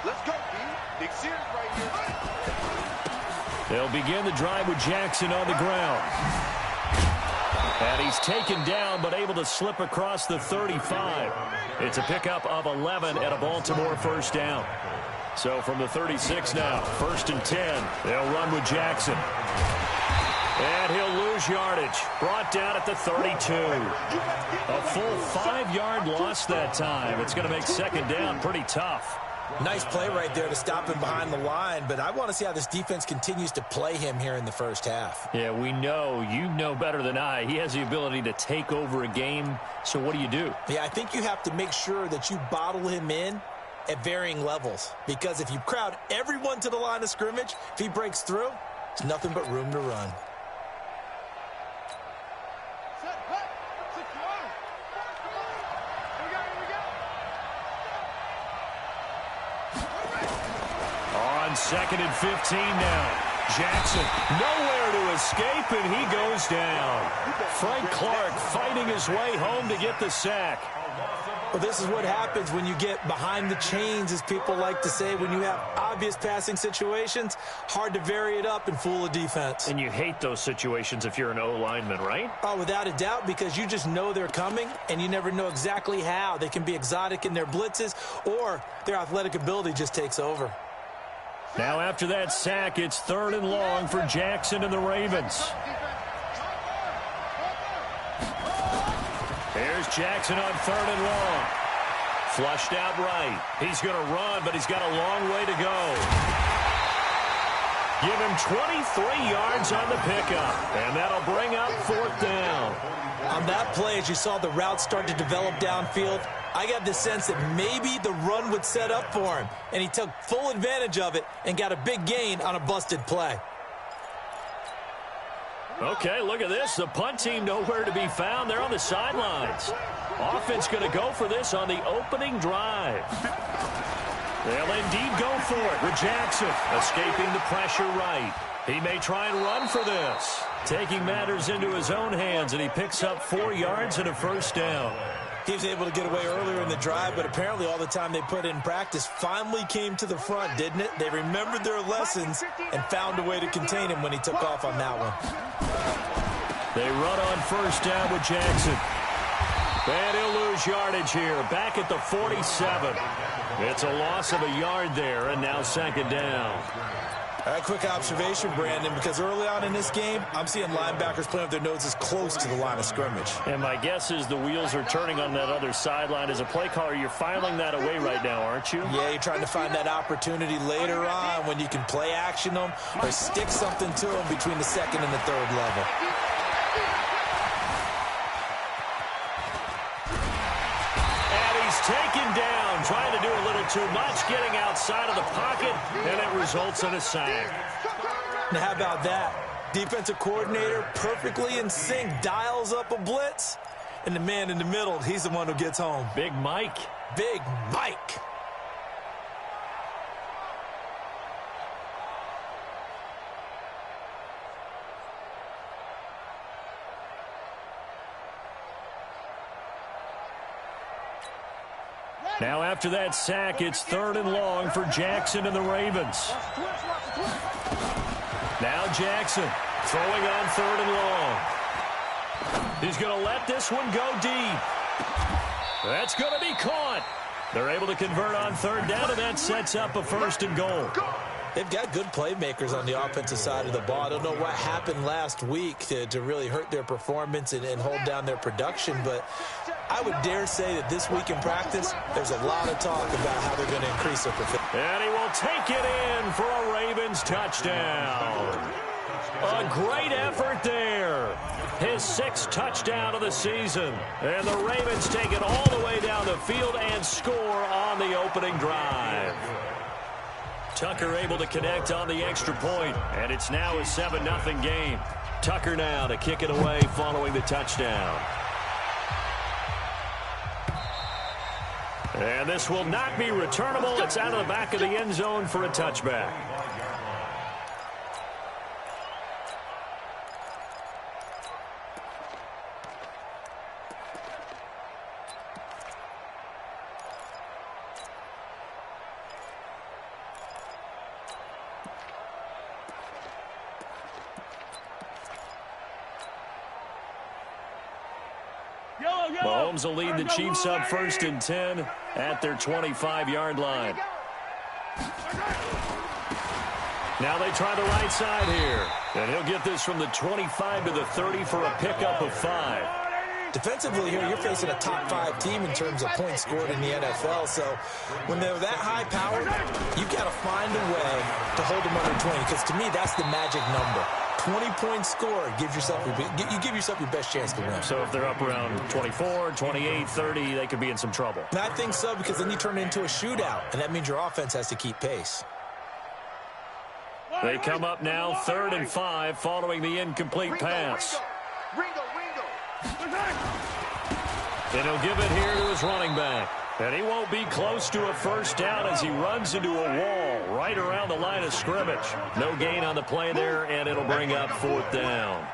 Let's go, D. Big series right here. They'll begin the drive with Jackson on the ground. And he's taken down, but able to slip across the 35. It's a pickup of 11 and a Baltimore first down. So from the 36 now, 1st and 10. They'll run with Jackson. And he'll lose yardage. Brought down at the 32. A full 5-yard loss that time. It's going to make second down pretty tough. Nice play right there to stop him behind the line, but I want to see how this defense continues to play him here in the first half. Yeah, we know. You know better than I. He has the ability to take over a game, so what do? Yeah, I think you have to make sure that you bottle him in at varying levels, because if you crowd everyone to the line of scrimmage, if he breaks through, there's nothing but room to run. On 2nd and 15 now. Jackson nowhere to escape, and he goes down. Frank Clark fighting his way home to get the sack. Well, this is what happens when you get behind the chains, as people like to say. When you have obvious passing situations, hard to vary it up and fool a defense. And you hate those situations if you're an O-lineman, right? Oh, without a doubt, because you just know they're coming, and you never know exactly how. They can be exotic in their blitzes, or their athletic ability just takes over. Now after that sack, it's 3rd and long for Jackson and the Ravens. Here's Jackson on 3rd and long. Flushed out right. He's going to run, but he's got a long way to go. Give him 23 yards on the pickup, and that'll bring up 4th down. On that play, as you saw the route start to develop downfield, I got the sense that maybe the run would set up for him, and he took full advantage of it and got a big gain on a busted play. Okay, look at this. The punt team nowhere to be found. They're on the sidelines. Offense going to go for this on the opening drive. They'll indeed go for it with Jackson, escaping the pressure right. He may try and run for this. Taking matters into his own hands, and he picks up 4 yards and a first down. He was able to get away earlier in the drive, but apparently all the time they put in practice finally came to the front, didn't it? They remembered their lessons and found a way to contain him when he took off on that one. They run on first down with Jackson. And he'll lose yardage here, back at the 47. It's a loss of a yard there, and now 2nd down. A quick observation, Brandon, because early on in this game, I'm seeing linebackers playing with their noses close to the line of scrimmage. And my guess is the wheels are turning on that other sideline. As a play caller, you're filing that away right now, aren't you? Yeah, you're trying to find that opportunity later on when you can play action them or stick something to them between the 2nd and the 3rd level. Taken down, trying to do a little too much, getting outside of the pocket, and it results in a sack. Now, how about that? Defensive coordinator perfectly in sync, dials up a blitz, and the man in the middle, he's the one who gets home. Big Mike. Big Mike. Now after that sack, it's 3rd and long for Jackson and the Ravens. Now Jackson throwing on 3rd and long. He's going to let this one go deep. That's going to be caught. They're able to convert on 3rd down, and that sets up a 1st and goal. They've got good playmakers on the offensive side of the ball. I don't know what happened last week to really hurt their performance and hold down their production, but I would dare say that this week in practice, there's a lot of talk about how they're going to increase their performance. And he will take it in for a Ravens touchdown. A great effort there. His 6th touchdown of the season. And the Ravens take it all the way down the field and score on the opening drive. Tucker able to connect on the extra point, and it's now a 7-0 game. Tucker now to kick it away following the touchdown. And this will not be returnable. It's out of the back of the end zone for a touchback. Mahomes will lead the Chiefs up 1st and 10 at their 25-yard line. Now they try the right side here. And he'll get this from the 25 to the 30 for a pickup of 5. Defensively here, you're facing a top 5 team in terms of points scored in the NFL. So when they're that high powered, you've got to find a way to hold them under 20. Because to me, that's the magic number. 20-point score gives yourself you give yourself your best chance to win. So if they're up around 24, 28, 30, they could be in some trouble. And I think so, because then you turn it into a shootout, and that means your offense has to keep pace. They come up now 3rd and 5 following the incomplete pass. And he'll give it here to his running back. And he won't be close to a first down as he runs into a wall right around the line of scrimmage. No gain on the play there, and it'll bring up 4th down.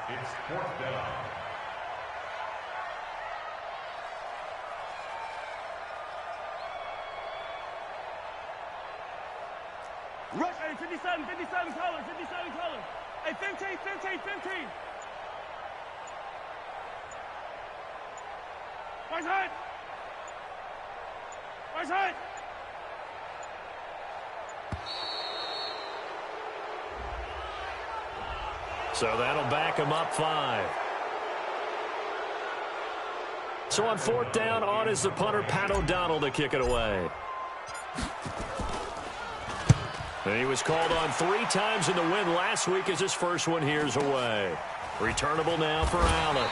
Hey, 57 color, 57 color. Hey, 15. Right side. So that'll back him up 5. So on 4th down, on is the punter, Pat O'Donnell, to kick it away. And he was called on 3 times in the win last week as his first one here's away. Returnable now for Allen.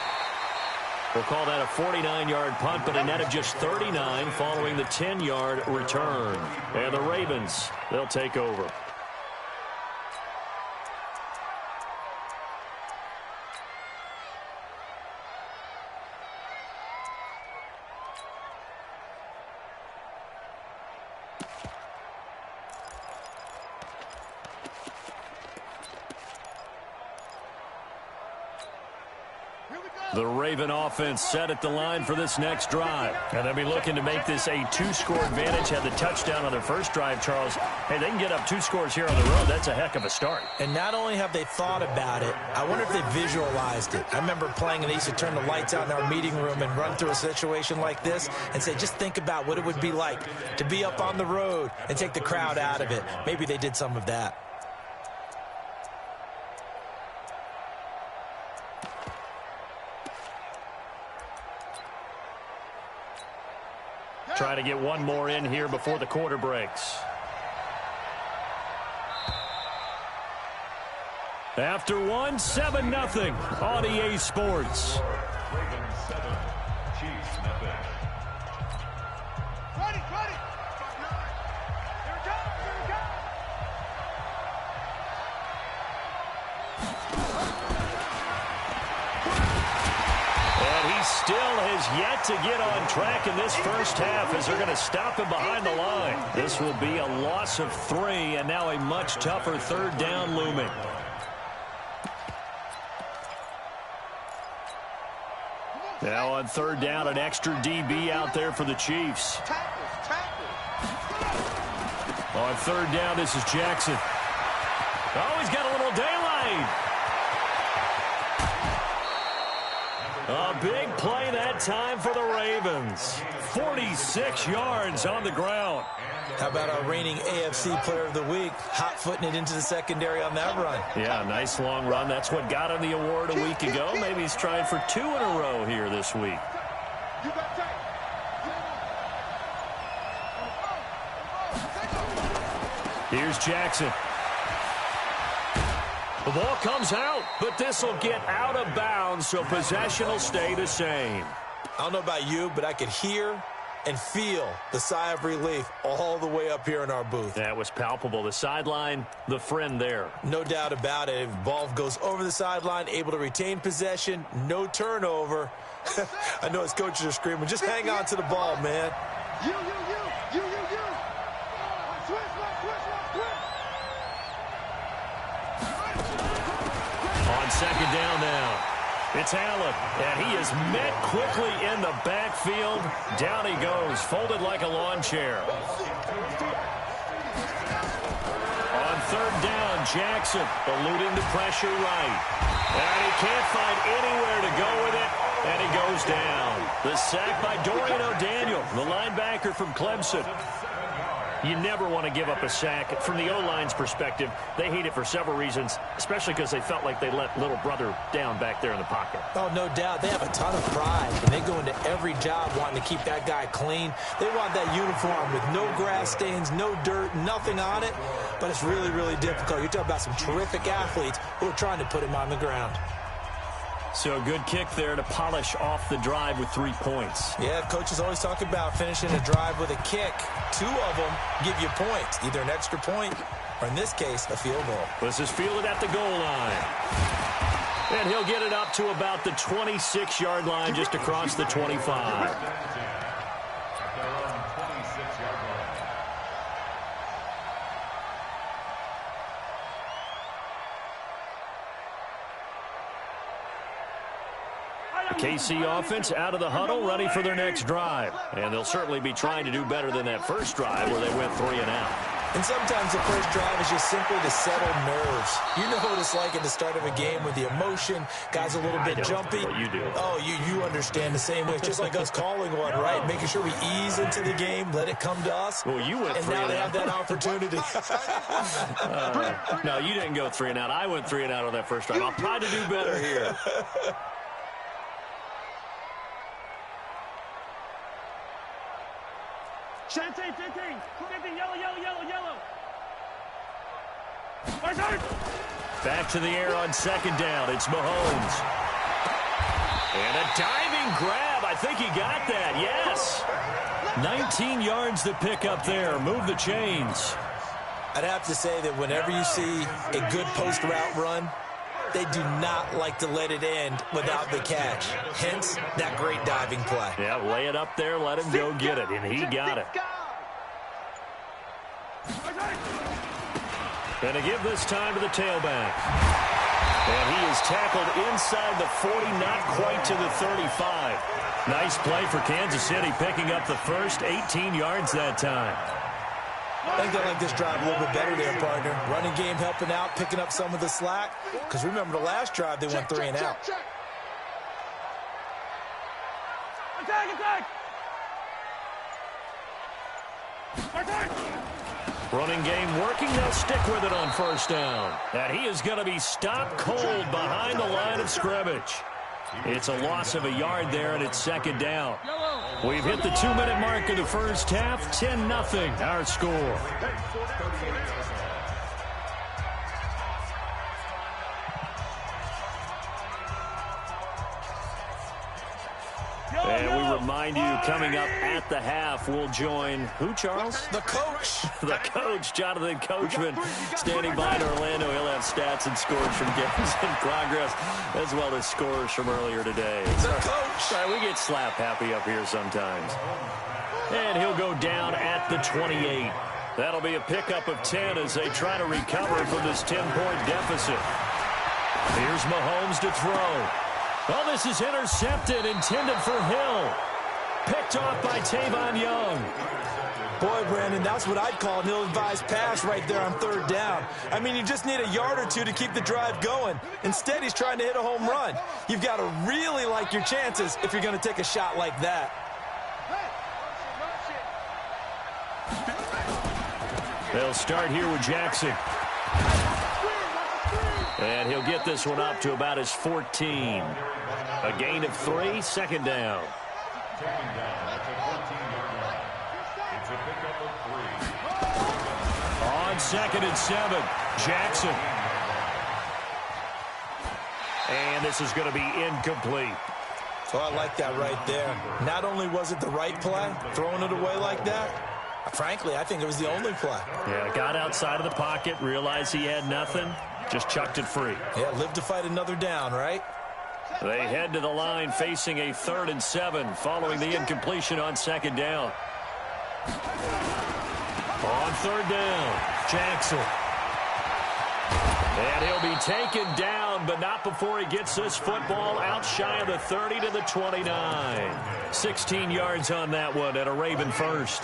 We'll call that a 49-yard punt, but a net of just 39 following the 10-yard return. And the Ravens, they'll take over. The Raven offense set at the line for this next drive. And they'll be looking to make this a 2-score advantage. Had the touchdown on their first drive, Charles. Hey, they can get up 2 scores here on the road. That's a heck of a start. And not only have they thought about it, I wonder if they visualized it. I remember playing and they used to turn the lights out in our meeting room and run through a situation like this and say, just think about what it would be like to be up on the road and take the crowd out of it. Maybe they did some of that. Try to get one more in here before the quarter breaks. After one, 7-0 on EA Sports. Ravens 7, Chiefs nothing. Ready. Here it comes. And he still has yet to get on track in this first half as they're going to stop him behind the line. This will be a loss of 3 and now a much tougher 3rd down looming. Now on 3rd down, an extra DB out there for the Chiefs. On 3rd down, this is Jackson. Oh, he's got a little daylight. A big play that time for the Ravens. 46 yards on the ground. How about our reigning AFC Player of the Week, hot-footing it into the secondary on that run? Yeah, nice long run. That's what got him the award a week ago. Maybe he's trying for 2 in a row here this week. Here's Jackson. The ball comes out, but this will get out of bounds, so possession will stay the same. I don't know about you, but I could hear and feel the sigh of relief all the way up here in our booth. That was palpable. The sideline, the friend there. No doubt about it. If the ball goes over the sideline, able to retain possession, no turnover. I know his coaches are screaming, just hang on to the ball, man. You. On 2nd down now. It's Allen, and he is met quickly in the backfield. Down he goes, folded like a lawn chair. On 3rd down, Jackson eluding the pressure right. And he can't find anywhere to go with it. And he goes down. The sack by Dorian O'Daniel, the linebacker from Clemson. You never want to give up a sack. From the O-line's perspective, they hate it for several reasons, especially because they felt like they let little brother down back there in the pocket. Oh, no doubt. They have a ton of pride, and they go into every job wanting to keep that guy clean. They want that uniform with no grass stains, no dirt, nothing on it, but it's really, really difficult. You're talking about some terrific athletes who are trying to put him on the ground. So a good kick there to polish off the drive with 3 points. Yeah, coaches always talk about finishing a drive with a kick. 2 of them give you points, either an extra point or, in this case, a field goal. This is fielded at the goal line. And he'll get it up to about the 26-yard line, just across the 25. KC offense out of the huddle, ready for their next drive. And they'll certainly be trying to do better than that first drive where they went 3 and out. And sometimes the first drive is just simply to settle nerves. You know what it's like at the start of a game with the emotion, guys a little bit jumpy. What you do. Oh, you understand the same way. It's just like us calling one, right? Making sure we ease into the game, let it come to us. Well, you went 3 and out. And now they have that opportunity. No, you didn't go 3 and out. I went 3 and out on that first drive. I'll try to do better here. Shante, 15, yellow. Back to the air on second down. It's Mahomes. And a diving grab. I think he got that. Yes. 19 yards to pick up there. Move the chains. I'd have to say that whenever you see a good post route run, they do not like to let it end without the catch. Hence, that great diving play. Yeah, lay it up there, let him go get it, and he got it. And to give this time to the tailback. And he is tackled inside the 40, not quite to the 35. Nice play for Kansas City, picking up the first 18 yards that time. I think they like this drive a little bit better there, partner. Running game helping out, picking up some of the slack. Because remember, the last drive, they went 3 and out. Attack! Running game working. They'll stick with it on first down. And he is going to be stopped cold behind the line of scrimmage. It's a loss of a yard there, and it's second down. We've hit the 2-minute mark of the first half. 10-0, our score. And we remind you, coming up at the half, we'll join who, Charles? The coach. The coach, Jonathan Coachman, standing by in Orlando. He'll have stats and scores from games in progress, as well as scores from earlier today. The coach. Sorry, we get slap happy up here sometimes. And he'll go down at the 28. That'll be a pickup of 10 as they try to recover from this 10-point deficit. Here's Mahomes to throw. Oh, this is intercepted, intended for Hill. Picked off by Tavon Young. Boy, Brandon, that's what I'd call an ill-advised pass right there on third down. I mean, you just need a yard or two to keep the drive going. Instead, he's trying to hit a home run. You've got to really like your chances if you're going to take a shot like that. They'll start here with Jackson. And he'll get this one up to about his 14. A gain of 3, second down. On 2nd and 7, Jackson. And this is going to be incomplete. Oh, I like that right there. Not only was it the right play, throwing it away like that, frankly, I think it was the only play. Yeah, got outside of the pocket, realized he had nothing, just chucked it free. Yeah, live to fight another down, right? They head to the line facing a 3rd and 7 following the incompletion on 2nd down. On 3rd down, Jackson. And he'll be taken down, but not before he gets this football out shy of the 30 to the 29. 16 yards on that one at a Raven first.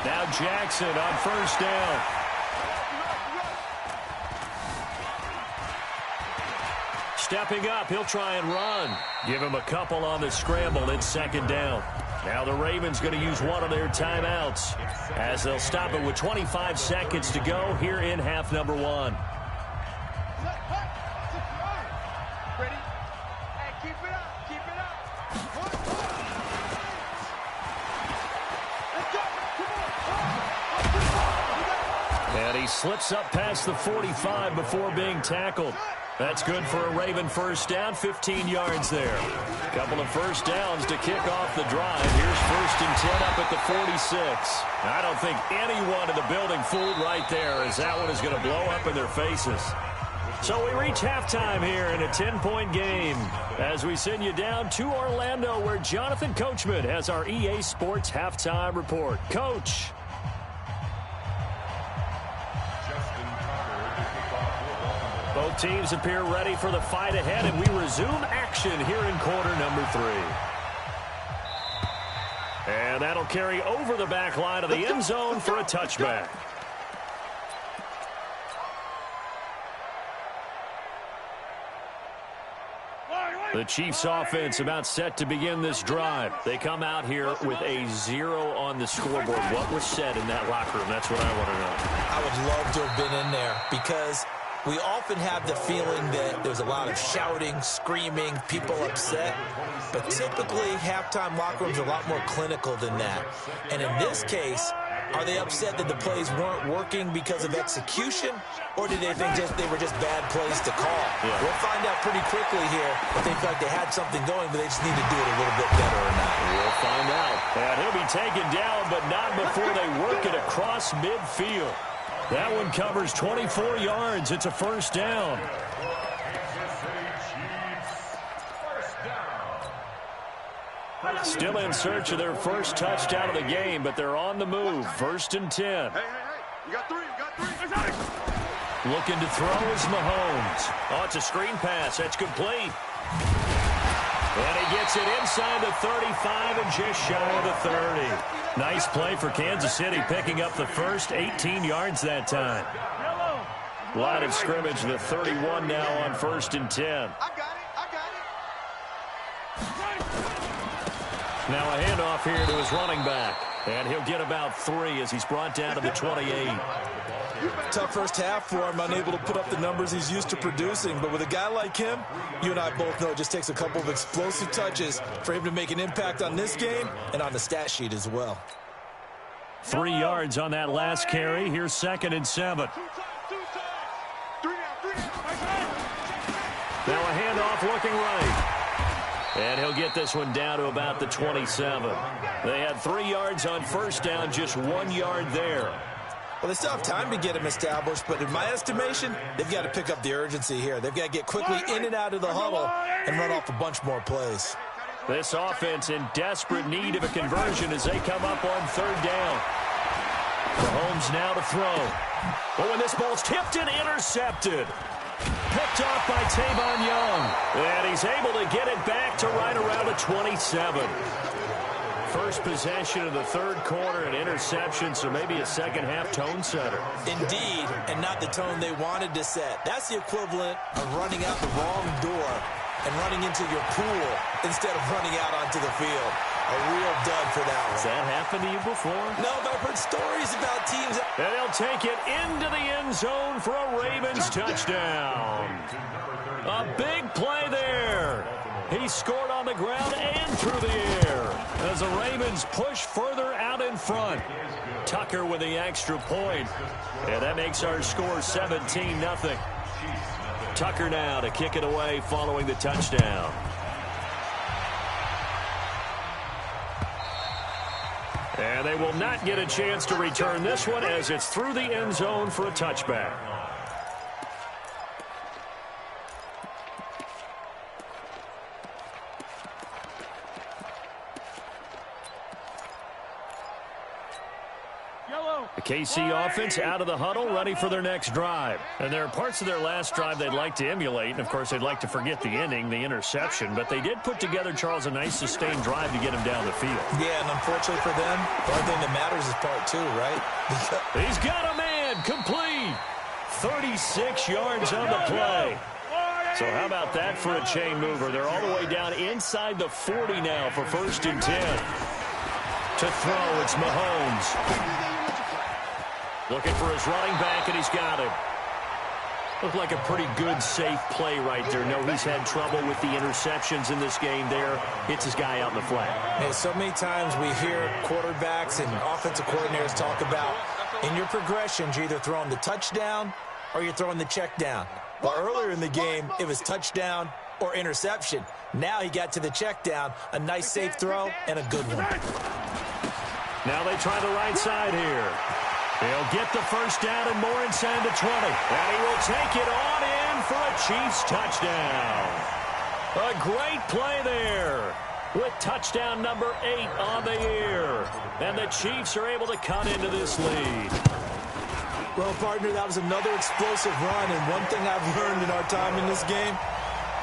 Now Jackson on 1st down. stepping up. He'll try and run. Give him a couple on the scramble. It's second down. Now the Ravens going to use one of their timeouts as they'll stop it with 25 seconds to go here in half number one. Ready? Hey, keep it up. Keep it up. Let's go. Come on. And he slips up past the 45 before being tackled. That's good for a Raven first down, 15 yards there. A couple of first downs to kick off the drive. Here's 1st and 10 up at the 46. I don't think anyone in the building fooled right there, as that one is going to blow up in their faces. So we reach halftime here in a 10-point game as we send you down to Orlando, where Jonathan Coachman has our EA Sports halftime report. Coach. Both teams appear ready for the fight ahead, and we resume action here in quarter number 3. And that'll carry over the back line of the end zone for a touchback. The Chiefs offense about set to begin this drive. They come out here with a 0 on the scoreboard. What was said in that locker room? That's what I want to know. I would love to have been in there because we often have the feeling that there's a lot of shouting, screaming, people upset. But typically, halftime locker rooms are a lot more clinical than that. And in this case, are they upset that the plays weren't working because of execution? Or did they think they were just bad plays to call? Yeah. We'll find out pretty quickly here if they feel like they had something going, but they just need to do it a little bit better or not. We'll find out. And he'll be taken down, but not before they work it across midfield. That one covers 24 yards. It's a first down. Still in search of their first touchdown of the game, but they're on the move. 1st and 10. Hey. You got three. Looking to throw is Mahomes. Oh, it's a screen pass. That's complete. And he gets it inside the 35 and just shy of the 30. Nice play for Kansas City, picking up the first 18 yards that time. Line of scrimmage, the 31 now on 1st and 10. I got it. Now a handoff here to his running back. And he'll get about 3 as he's brought down to the 28. Tough first half for him, unable to put up the numbers he's used to producing. But with a guy like him, you and I both know it just takes a couple of explosive touches for him to make an impact on this game and on the stat sheet as well. 3 yards on that last carry. Here's 2nd and 7. Now a handoff looking right. And he'll get this one down to about the 27. They had 3 yards on first down, just 1 yard there. Well, they still have time to get him established, but in my estimation, they've got to pick up the urgency here. They've got to get quickly in and out of the huddle and run off a bunch more plays. This offense in desperate need of a conversion as they come up on 3rd down. Mahomes now to throw. Oh, and this ball's tipped and intercepted. Picked off by Tavon Young. And he's able to get it back to right around the 27. First possession of the 3rd quarter, an interception, so maybe a second-half tone setter. Indeed, and not the tone they wanted to set. That's the equivalent of running out the wrong door and running into your pool instead of running out onto the field. A real dud for that one. Has that happened to you before? No, but I've heard stories about teams. And they'll take it into the end zone for a Ravens touchdown. A big play there. He scored on the ground and through the air as the Ravens push further out in front. Tucker with the extra point. And that makes our score 17-0. Tucker now to kick it away following the touchdown. And they will not get a chance to return this one as it's through the end zone for a touchback. The KC offense out of the huddle, ready for their next drive. And there are parts of their last drive they'd like to emulate. And, of course, they'd like to forget the ending, the interception. But they did put together, Charles, a nice sustained drive to get him down the field. Yeah, and unfortunately for them, the only thing that matters is part 2, right? He's got a man complete. 36 yards on the play. So how about that for a chain mover? They're all the way down inside the 40 now for 1st and 10. To throw, it's Mahomes. Looking for his running back, and he's got him. Looked like a pretty good, safe play right there. No, he's had trouble with the interceptions in this game there. Hits his guy out in the flat. Man, so many times we hear quarterbacks and offensive coordinators talk about in your progressions, you're either throwing the touchdown or you're throwing the check down. Well, earlier in the game, it was touchdown or interception. Now he got to the check down, a nice safe throw, and a good one. Now they try the right side here. He'll get the first down and more inside the 20. And he will take it on in for a Chiefs touchdown. A great play there with touchdown number 8 on the year. And the Chiefs are able to cut into this lead. Well, partner, that was another explosive run. And one thing I've learned in our time in this game,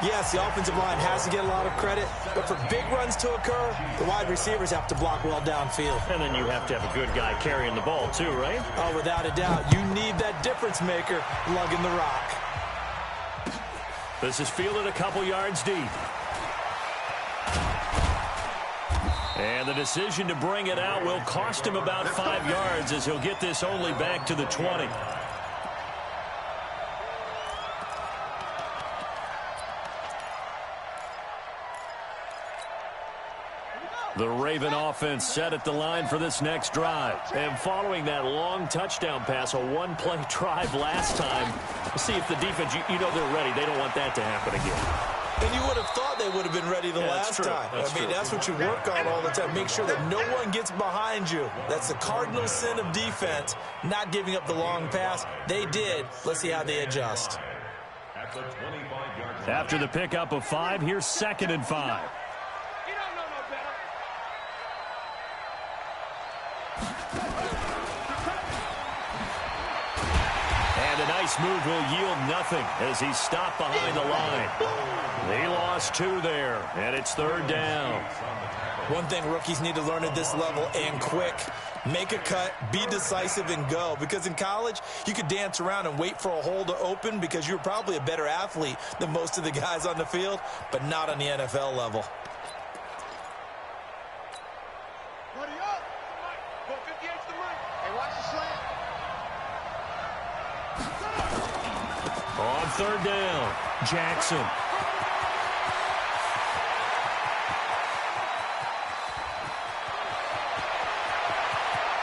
yes, the offensive line has to get a lot of credit, but for big runs to occur, the wide receivers have to block well downfield. And then you have to have a good guy carrying the ball too, right? Oh, without a doubt. You need that difference maker lugging the rock. This is fielded a couple yards deep. And the decision to bring it out will cost him about 5 yards as he'll get this only back to the 20. The Raven offense set at the line for this next drive. And following that long touchdown pass, a one-play drive last time, we'll see if the defense, you know they're ready. They don't want that to happen again. And you would have thought they would have been ready the last time. That's what you work on all the time. Make sure that no one gets behind you. That's the cardinal sin of defense, not giving up the long pass. They did. Let's see how they adjust. After the pickup of 5, here's 2nd and 5. And a nice move will yield nothing as he's stopped behind the line. He lost 2 there, and it's 3rd down. One thing rookies need to learn at this level, and quick, make a cut, be decisive, and go. Because in college, you could dance around and wait for a hole to open because you're probably a better athlete than most of the guys on the field, but not on the NFL level. On 3rd down, Jackson.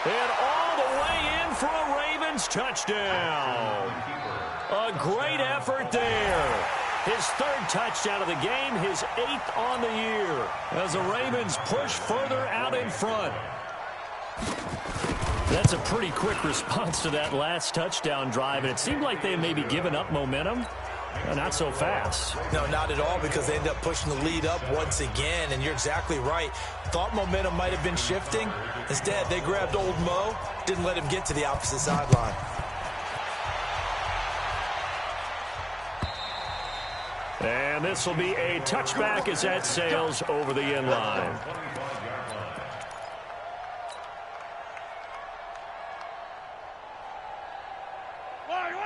And all the way in for a Ravens touchdown. A great effort there. His 3rd touchdown of the game, his 8th on the year, as the Ravens push further out in front. That's a pretty quick response to that last touchdown drive, and it seemed like they maybe given up momentum. Not so fast. No, not at all, because they end up pushing the lead up once again, and you're exactly right. Thought momentum might have been shifting. Instead, they grabbed old Mo, didn't let him get to the opposite sideline. And this will be a touchback as that sails over the end line.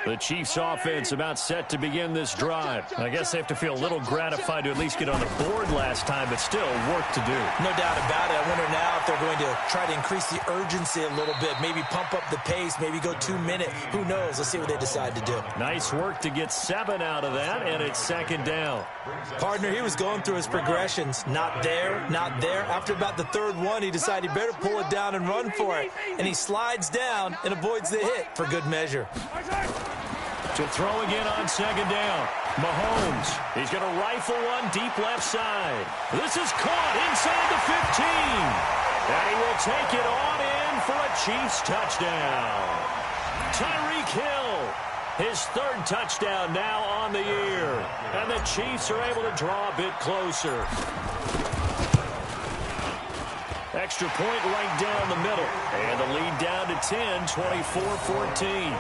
The Chiefs offense about set to begin this drive. I guess they have to feel a little gratified to at least get on the board last time, but still work to do. No doubt about it. I wonder now if they're going to try to increase the urgency a little bit, maybe pump up the pace, maybe go 2 minute. Who knows? Let's see what they decide to do. Nice work to get 7 out of that, and it's 2nd down. Partner, he was going through his progressions. Not there, not there. After about the 3rd one, he decided he better pull it down and run for it. And he slides down and avoids the hit for good measure. To throw again on 2nd down. Mahomes. He's going to rifle one deep left side. This is caught inside the 15. And he will take it on in for a Chiefs touchdown. Tyreek Hill. His 3rd touchdown now on the year. And the Chiefs are able to draw a bit closer. Extra point right down the middle. And the lead down to 10, 24-14.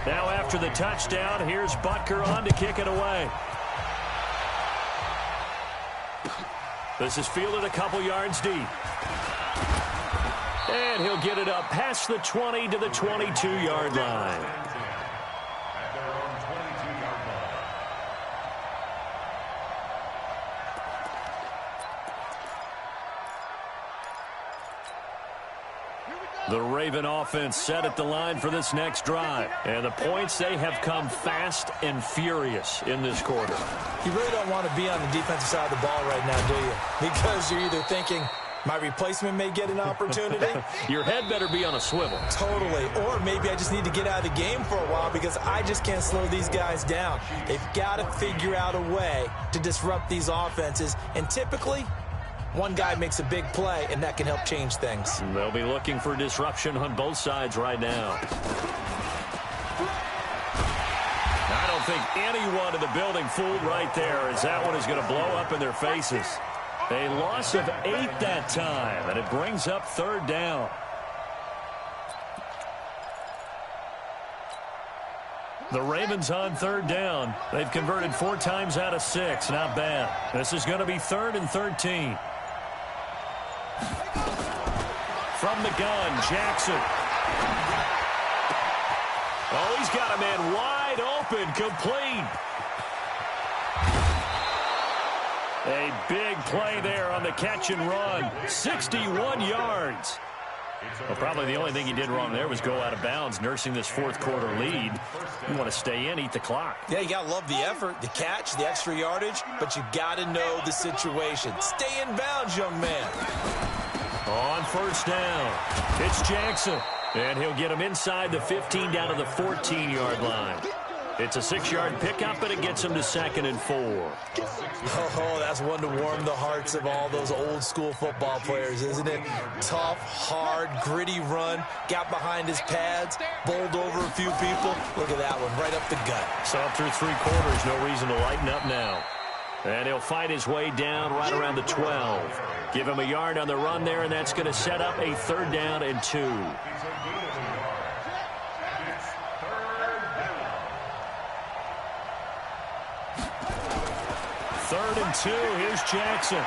Now after the touchdown, here's Butker on to kick it away. This is fielded a couple yards deep. And he'll get it up past the 20 to the 22-yard line. The Raven offense set at the line for this next drive. And the points, they have come fast and furious in this quarter. You really don't want to be on the defensive side of the ball right now, do you? Because you're either thinking, my replacement may get an opportunity. Your head better be on a swivel. Totally. Or maybe I just need to get out of the game for a while because I just can't slow these guys down. They've got to figure out a way to disrupt these offenses. And typically, one guy makes a big play, and that can help change things. They'll be looking for disruption on both sides right now. I don't think anyone in the building fooled right there, as that one is going to blow up in their faces. A loss of 8 that time, and it brings up third down. The Ravens on third down. They've converted 4 times out of 6. Not bad. This is going to be 3rd and 13. From the gun, Jackson. Oh, he's got a man wide open, complete. A big play there on the catch and run. 61 yards. Well, probably the only thing he did wrong there was go out of bounds, nursing this fourth quarter lead. You want to stay in, eat the clock. Yeah, you got to love the effort, the catch, the extra yardage, but you got to know the situation. Stay in bounds, young man. On first down, it's Jackson, and he'll get him inside the 15 down to the 14-yard line. It's a 6-yard pickup, and it gets him to 2nd and 4. Oh, that's one to warm the hearts of all those old-school football players, isn't it? Tough, hard, gritty run, got behind his pads, bowled over a few people. Look at that one, right up the gut. So through 3 quarters, no reason to lighten up now. And he'll fight his way down right around the 12. Give him a yard on the run there, and that's going to set up a 3rd down and 2. 3rd and 2. Here's Jackson.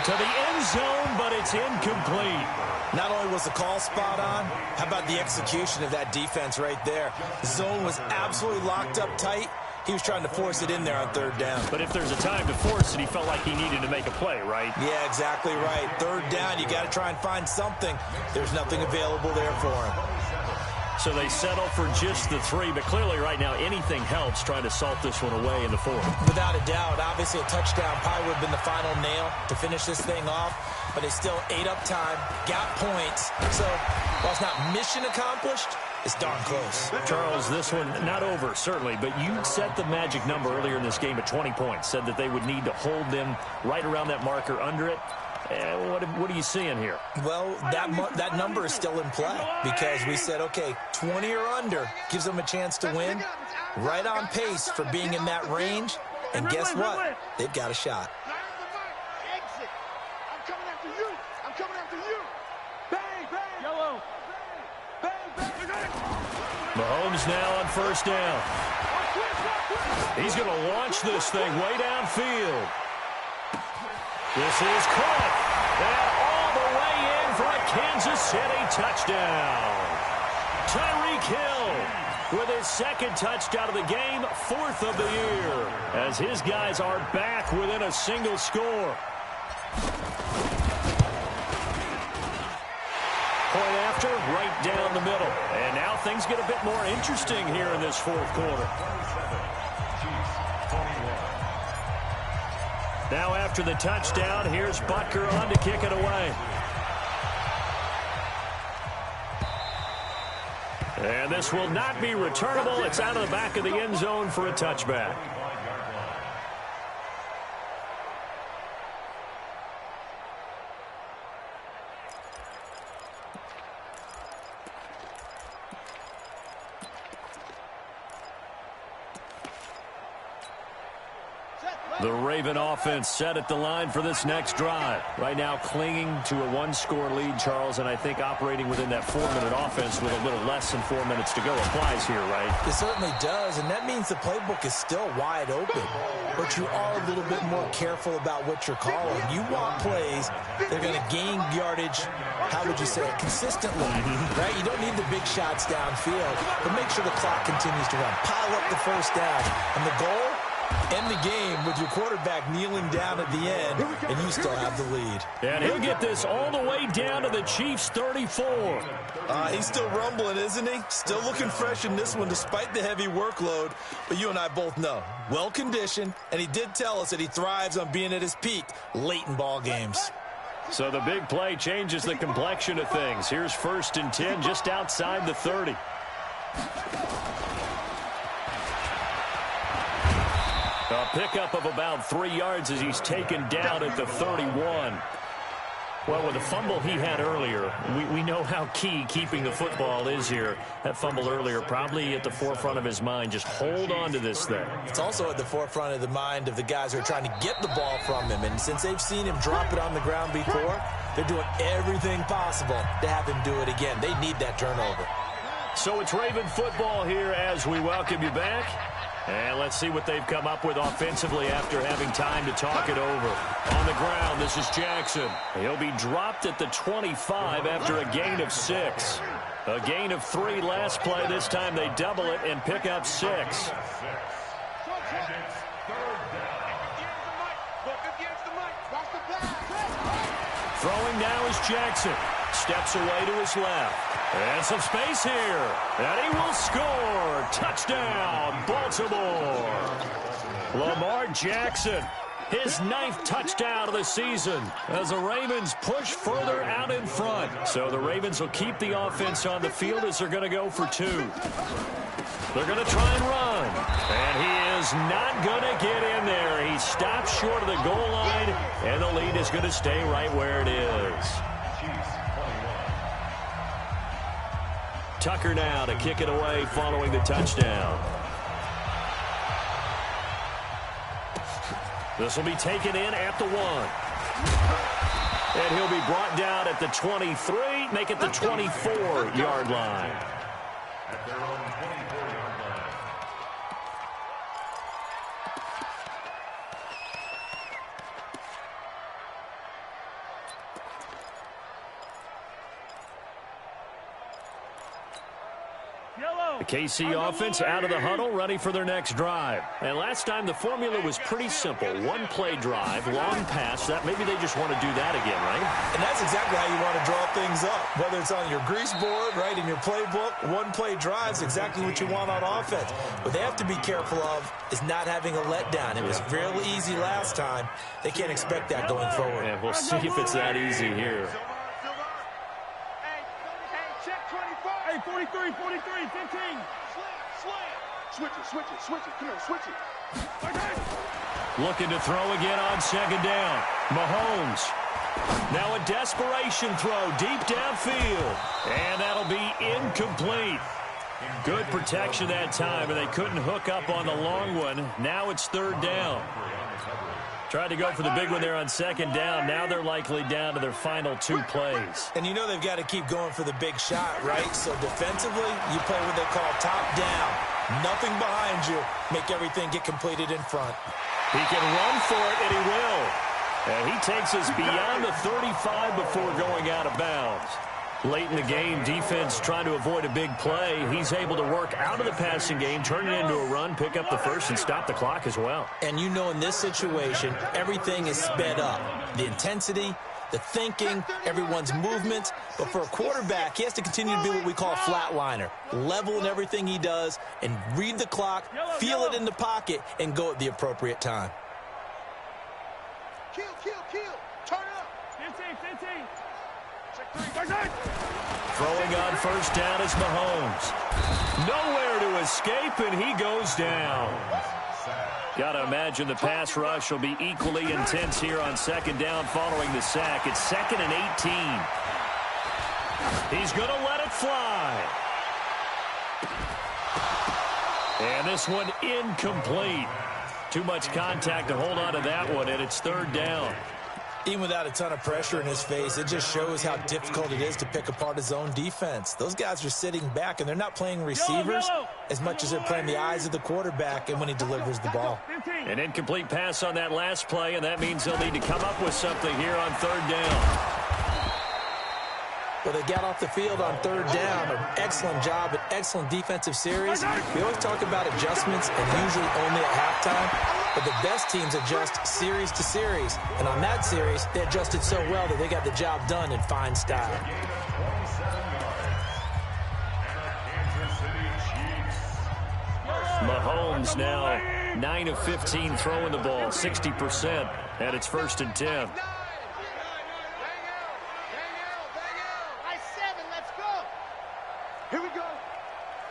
To the end zone, but it's incomplete. Not only was the call spot on, how about the execution of that defense right there? The zone was absolutely locked up tight. He was trying to force it in there on 3rd down. But if there's a time to force it, he felt like he needed to make a play, right? Yeah, exactly right. 3rd down, you got to try and find something. There's nothing available there for him. So they settle for just the 3, but clearly right now anything helps trying to salt this one away in the 4th. Without a doubt, obviously a touchdown probably would have been the final nail to finish this thing off, but they still ate up time, got points. So while it's not mission accomplished, it's darn close. Charles, this one not over, certainly, but you set the magic number earlier in this game at 20 points, said that they would need to hold them right around that marker under it. What are you seeing here? Well, that number is still in play because we said, okay, 20 or under gives them a chance to win. Right on pace for being in that range. And guess what? They've got a shot. Exit. I'm coming after you. I'm coming after you. Bang, bang. Yellow. Bang, bang. Mahomes now on first down. He's going to launch this thing way downfield. This is caught, and all the way in for a Kansas City touchdown. Tyreek Hill with his 2nd touchdown of the game, 4th of the year, as his guys are back within a single score. Point after, right down the middle. And now things get a bit more interesting here in this 4th quarter. Now after the touchdown, here's Butker on to kick it away. And this will not be returnable. It's out of the back of the end zone for a touchback. The Raven offense set at the line for this next drive. Right now clinging to a one-score lead, Charles, and I think operating within that 4-minute offense with a little less than 4 minutes to go applies here, right? It certainly does, and that means the playbook is still wide open. But you are a little bit more careful about what you're calling. You want plays that are going to gain yardage, how would you say it, consistently, right? You don't need the big shots downfield, but make sure the clock continues to run. Pile up the first down, and the goal? End the game with your quarterback kneeling down at the end, and you still have the lead. And he'll get this all the way down to the Chiefs' 34. He's still rumbling, isn't he? Still looking fresh in this one despite the heavy workload. But you and I both know, well-conditioned, and he did tell us that he thrives on being at his peak late in ball games. So the big play changes the complexion of things. Here's 1st and 10 just outside the 30. A pickup of about 3 yards as he's taken down at the 31. Well, with the fumble he had earlier, we know how key keeping the football is here. That fumble earlier probably at the forefront of his mind. Just hold on to this thing. It's also at the forefront of the mind of the guys who are trying to get the ball from him. And since they've seen him drop it on the ground before, they're doing everything possible to have him do it again. They need that turnover. So it's Raven football here as we welcome you back. And let's see what they've come up with offensively after having time to talk it over. On the ground, this is Jackson. He'll be dropped at the 25 after a gain of 6. A gain of 3 last play. This time they double it and pick up 6. Throwing now is Jackson. Steps away to his left. And some space here. And he will score. Touchdown, Baltimore. Lamar Jackson, his 9th touchdown of the season as the Ravens push further out in front. So the Ravens will keep the offense on the field as they're going to go for 2. They're going to try and run. And he is not going to get in there. He stops short of the goal line, and the lead is going to stay right where it is. Tucker now to kick it away following the touchdown. This will be taken in at the 1. And he'll be brought down at the 23, make it the 24-yard line. At their own 24-yard line. The KC offense out of the huddle, ready for their next drive. And last time the formula was pretty simple. 1-play drive, long pass. That maybe they just want to do that again, right? And that's exactly how you want to draw things up. Whether it's on your grease board, right, in your playbook, 1-play drives exactly what you want on offense. What they have to be careful of is not having a letdown. It was real easy last time. They can't expect that going forward. And we'll see if it's that easy here. Hey, 43, 15. Switch it. Come on, switch it. Looking to throw again on 2nd down. Mahomes. Now a desperation throw deep downfield. And that'll be incomplete. Good protection that time, and they couldn't hook up on the long one. Now it's 3rd down. Tried to go for the big one there on 2nd down. Now they're likely down to their final 2 plays. And you know they've got to keep going for the big shot, right? So defensively, you play what they call top down. Nothing behind you. Make everything get completed in front. He can run for it, and he will. And he takes us beyond the 35 before going out of bounds. Late in the game, defense trying to avoid a big play. He's able to work out of the passing game, turn it into a run, pick up the first, and stop the clock as well. And you know in this situation, everything is sped up. The intensity, the thinking, everyone's movements. But for a quarterback, he has to continue to be what we call a flatliner. Level in everything he does and read the clock, feel it in the pocket, and go at the appropriate time. Kill. Turn it up. 15. Throwing on 1st down is Mahomes. Nowhere to escape, and he goes down. Got to imagine the pass rush will be equally intense here on 2nd down following the sack. It's 2nd and 18. He's going to let it fly. And this one incomplete. Too much contact to hold on to that one, and it's third down. Even without a ton of pressure in his face, it just shows how difficult it is to pick apart his own defense. Those guys are sitting back, and they're not playing receivers as much as they're playing the eyes of the quarterback and when he delivers the ball. An incomplete pass on that last play, and that means they'll need to come up with something here on third down. Well, they got off the field on third down. An excellent job, an excellent defensive series. We always talk about adjustments and usually only at halftime, but the best teams adjust series to series. And on that series, they adjusted so well that they got the job done in fine style. Mahomes now 9 of 15 throwing the ball, 60%, and it's 1st and 10. Here we go.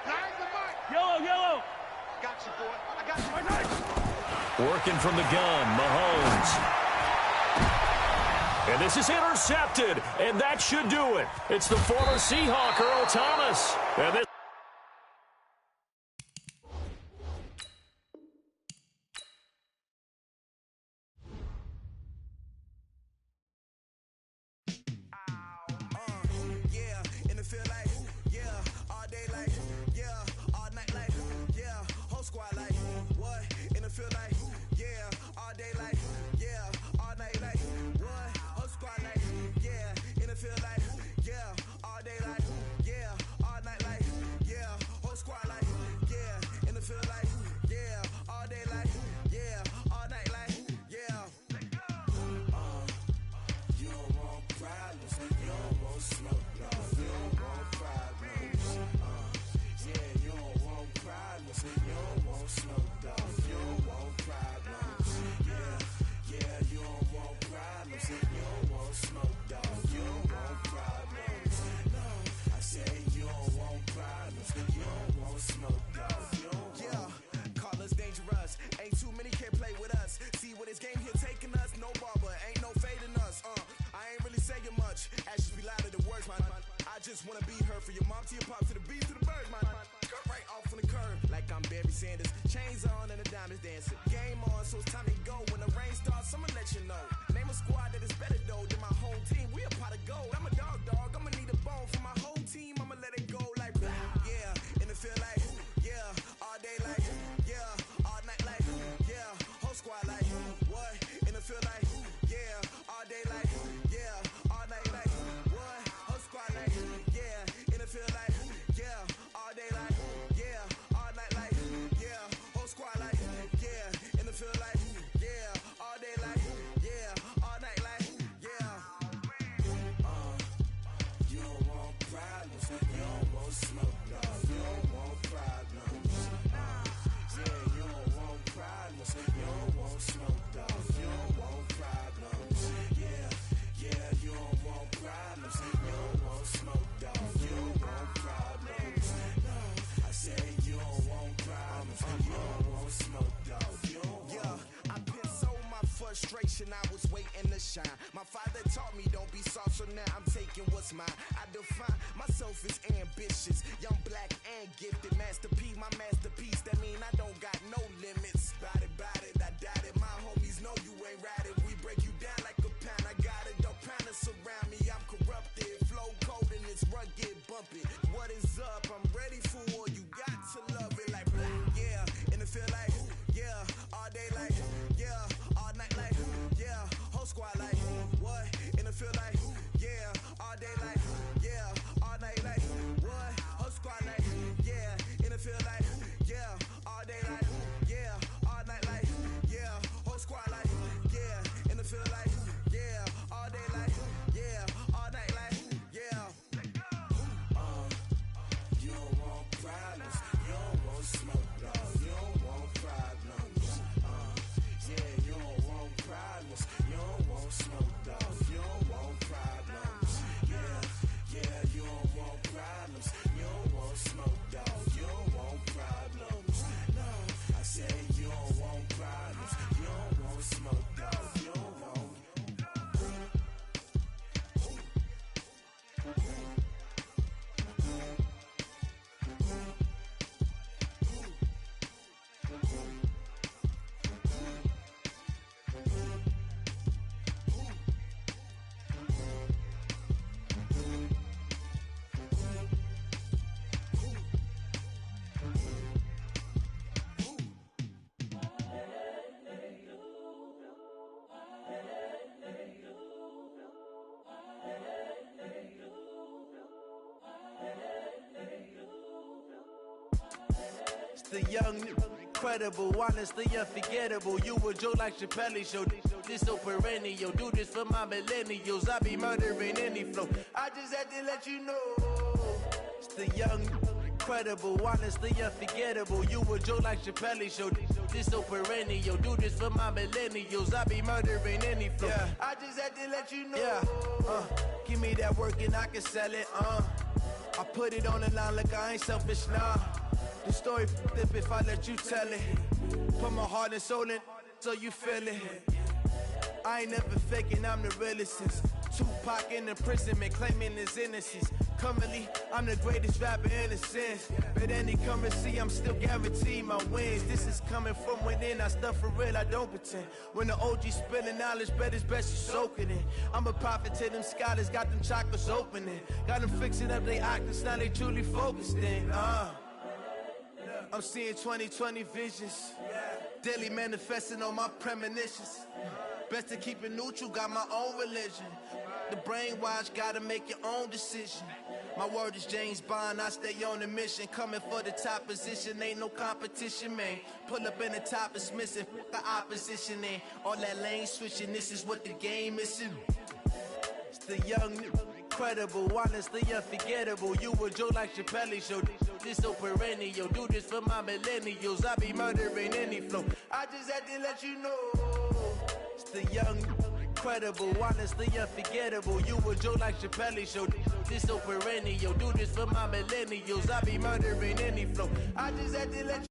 Nine the mark. Yellow. I got you, boy. I got you. Working from the gun, Mahomes. And this is intercepted, and that should do it. It's the former Seahawk, Earl Thomas. And this I was waiting to shine. My father taught me don't be soft, so now I'm taking what's mine. I define myself as ambitious, young, black, and gifted. Master P, my masterpiece. That mean I don't got no limits. Bout it, I doubt it. My homies know you ain't ratted. We break you down like a pound. I got it, don't pound us around me. I'm corrupted, flow cold and it's rugged, bumpy. What is up? I'm ready for war. You got to love it like black, yeah. And it feel like, yeah, all day like, yeah, all night like, yeah, whole squad like, what? And it feel like, yeah, all day like, yeah, all night like, what? Whole squad like, yeah, and it feel like, yeah, all day like, yeah, all night The young, incredible, honestly unforgettable. You a joke like Chappelle show. This so perennial. Do this for my millennials. I be murdering any flow. I just had to let you know. It's the young, incredible, honestly unforgettable. You a joke like Chappelle show. This so perennial. Do this for my millennials. I be murdering any flow. Yeah. I just had to let you know. Yeah. Give me that work and I can sell it. I put it on the line like I ain't selfish, nah. The story flip if I let you tell it. Put my heart and soul in so you feel it. I ain't never faking, I'm the realest since Tupac in imprisonment, claiming his innocence. Currently, I'm the greatest rapper in a sense. But any currency, I'm still guaranteed my wins. This is coming from within, I stuff for real, I don't pretend. When the OG spilling knowledge, bet it's best you soak it in. I'm a prophet to them scholars, got them chakras opening. Got them fixing up they octaves, now they truly focused in. I'm seeing 2020 visions, daily manifesting on my premonitions. Best to keep it neutral, got my own religion. The brainwash, gotta make your own decision. My word is James Bond, I stay on the mission. Coming for the top position, ain't no competition, man. Pull up in the top, it's missing, the opposition ain't. All that lane switching, this is what the game is. It's the young, incredible, honestly unforgettable. You a joke like Chappelle show. This so perennial. Do this for my millennials. I be murdering any flow. I just had to let you know. It's the young, incredible, honestly unforgettable. You a joke like Chappelle show. This so perennial. Do this for my millennials. I be murdering any flow. I just had to let you know.